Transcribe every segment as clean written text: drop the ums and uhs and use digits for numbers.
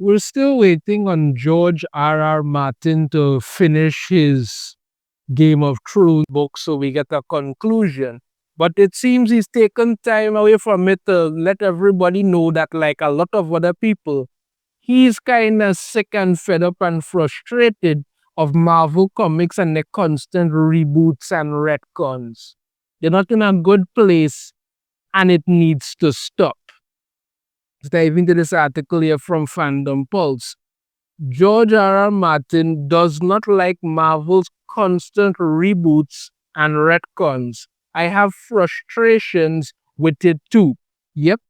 We're still waiting on George R.R. Martin to finish his Game of Thrones book so we get a conclusion. But it seems he's taken time away from it to let everybody know that, like a lot of other people, he's kind of sick and fed up and frustrated of Marvel Comics and the constant reboots and retcons. They're not in a good place and it needs to stop. Dive into this article here from Fandom Pulse. George R.R. Martin does not like Marvel's constant reboots and retcons. I have frustrations with it too. Yep.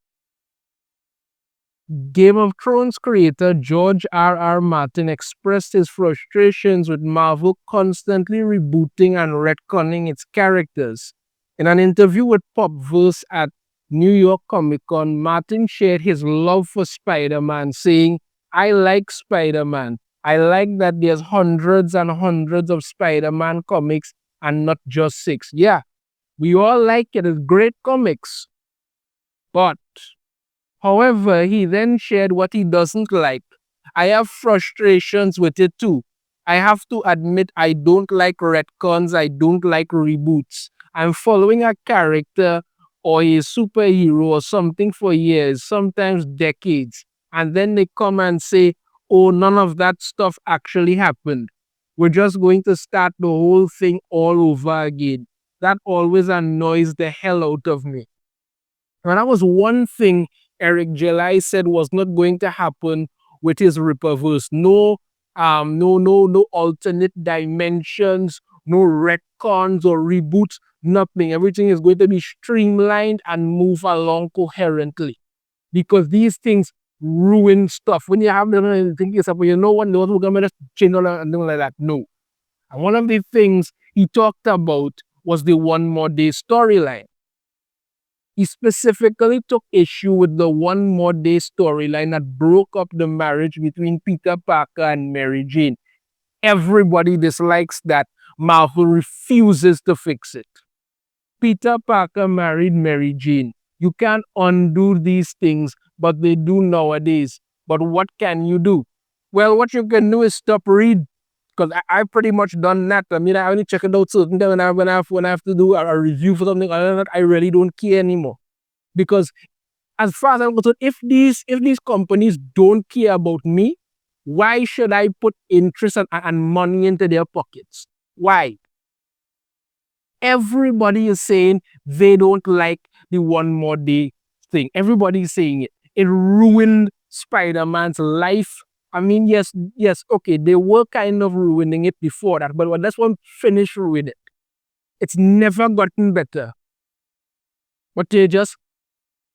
Game of Thrones creator George R.R. Martin expressed his frustrations with Marvel constantly rebooting and retconning its characters. In an interview with Popverse at New York Comic Con, Martin shared his love for Spider-Man, saying, "I like Spider-Man. I like that there's hundreds and hundreds of Spider-Man comics and not just 6. Yeah, we all like it. It's great comics." But, however, he then shared what he doesn't like. "I have frustrations with it too. I have to admit I don't like retcons. I don't like reboots. I'm following a character or a superhero or something for years, sometimes decades. And then they come and say, oh, none of that stuff actually happened. We're just going to start the whole thing all over again." That always annoys the hell out of me. And that was one thing Eric July said was not going to happen with his Ripperverse. No alternate dimensions, no retcons or reboots, nothing. Everything is going to be streamlined and move along coherently. Because these things ruin stuff. When you have them thinking yourself, well, you know what, we're going to change all and like that. No. And one of the things he talked about was the One More Day storyline. He specifically took issue with the One More Day storyline that broke up the marriage between Peter Parker and Mary Jane. Everybody dislikes that. Marvel refuses to fix it. Peter Parker married Mary Jane. You can't undo these things, but they do nowadays. But what can you do? Well, what you can do is stop reading. Because I've pretty much done that. I mean, I only check it out certain time when I have to do a review for something other than that, I really don't care anymore. Because as far as I'm concerned, if these companies don't care about me, why should I put interest and money into their pockets? Why? Everybody is saying they don't like the One More Day thing. Everybody is saying it. It ruined Spider-Man's life. I mean, yes, okay, they were kind of ruining it before that, but when this one finished ruining it, it's never gotten better. But they just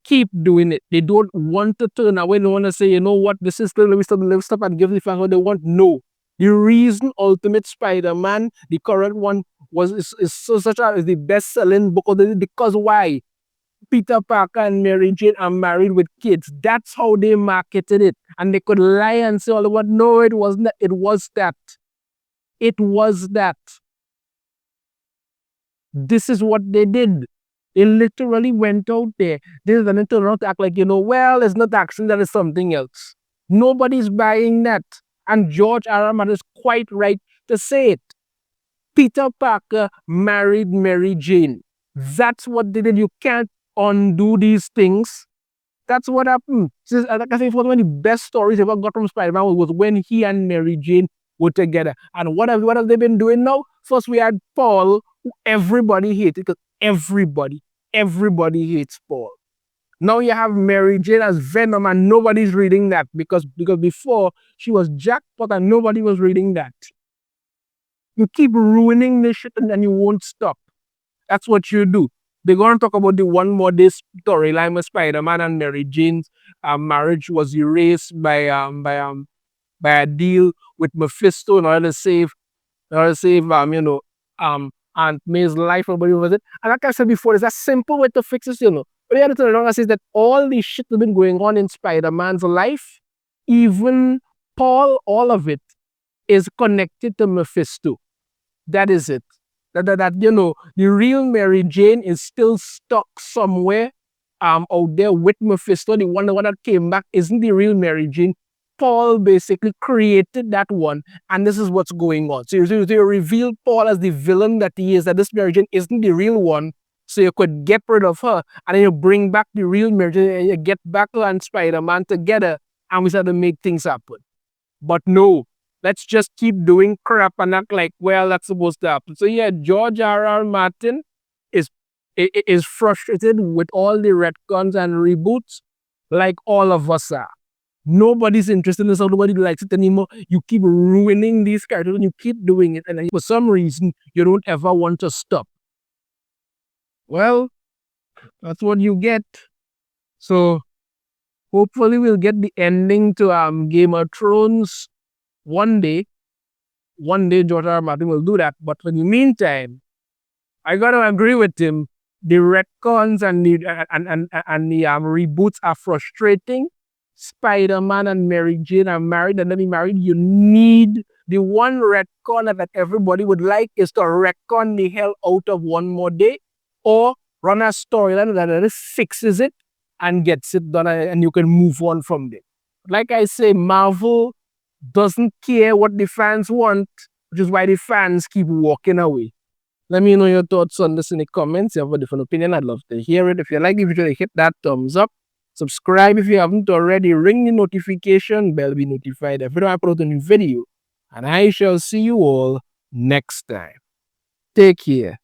keep doing it. They don't want to turn away. They don't want to say, you know what, this is still, let me stop and give the fans what they want. No. The reason Ultimate Spider-Man, the current one, is the best-selling book of the day, because why? Peter Parker and Mary Jane are married with kids. That's how they marketed it. And they could lie and say all the what. No, it wasn't. It was that. It was that. This is what they did. They literally went out there. They didn't turn around to act like, well, it's not actually that, it's something else. Nobody's buying that. And George R.R. Martin is quite right to say it. Peter Parker married Mary Jane. That's what they did. You can't undo these things. That's what happened. Like I say, one of the best stories I ever got from Spider-Man was when he and Mary Jane were together. And what have they been doing now? First, we had Paul, who everybody hated, because everybody hates Paul. Now you have Mary Jane as Venom, and nobody's reading that because before she was jackpot and nobody was reading that. You keep ruining this shit and then you won't stop. That's what you do. They're going to talk about the One More Day storyline with Spider-Man and Mary Jane's marriage was erased by a deal with Mephisto in order to save Aunt May's life or whatever was it. And like I said before, it's a simple way to fix this, But the other thing I say is that all the shit that's been going on in Spider-Man's life, even Paul, all of it, is connected to Mephisto. That is it. The real Mary Jane is still stuck somewhere out there with Mephisto. The one that came back isn't the real Mary Jane. Paul basically created that one, and this is what's going on. So you reveal Paul as the villain that he is, that this Mary Jane isn't the real one, so you could get rid of her, and then you bring back the real Mary Jane, and you get Battle and Spider-Man together, and we start to make things happen. But no, let's just keep doing crap and act like, well, that's supposed to happen. So yeah, George R.R. Martin is is frustrated with all the retcons and reboots, like all of us are. Nobody's interested in this. Nobody likes it anymore. You keep ruining these characters and you keep doing it. And for some reason, you don't ever want to stop. Well, that's what you get. So hopefully we'll get the ending to Game of Thrones one day. One day George R. Martin will do that. But in the meantime, I gotta agree with him. The retcons and the reboots are frustrating. Spider-Man and Mary Jane are married and then be married. You need the one retcon that everybody would like is to retcon the hell out of One More Day, or run a storyline that fixes it and gets it done, and you can move on from there. Like I say, Marvel doesn't care what the fans want, which is why the fans keep walking away. Let me know your thoughts on this in the comments. If you have a different opinion, I'd love to hear it. If you like the video, hit that thumbs up. Subscribe if you haven't already. Ring the notification bell to be notified every time I put out a new video. And I shall see you all next time. Take care.